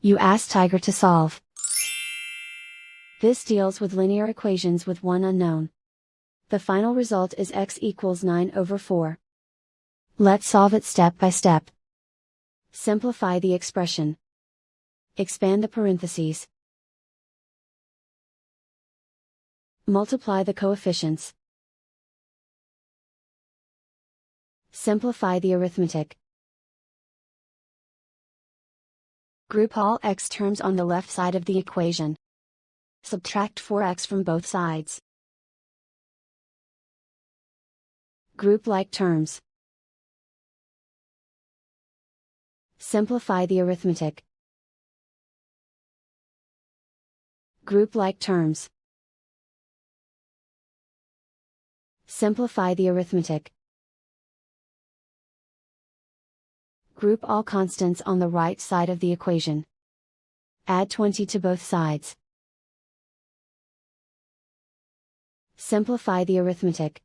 You ask Tiger to solve. This deals with linear equations with one unknown. The final result is x equals 9/4. Let's solve it step by step. Simplify the expression. Expand the parentheses. Multiply the coefficients. Simplify the arithmetic. Group all x terms on the left side of the equation. Subtract 4x from both sides. Group like terms. Simplify the arithmetic. Group like terms. Simplify the arithmetic. Group all constants on the right side of the equation. Add 20 to both sides. Simplify the arithmetic.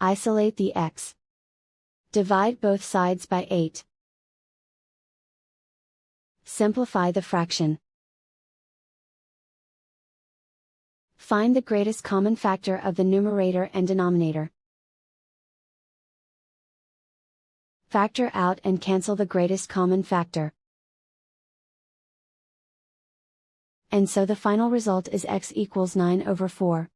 Isolate the x. Divide both sides by 8. Simplify the fraction. Find the greatest common factor of the numerator and denominator. Factor out and cancel the greatest common factor. And so the final result is x equals 9/4.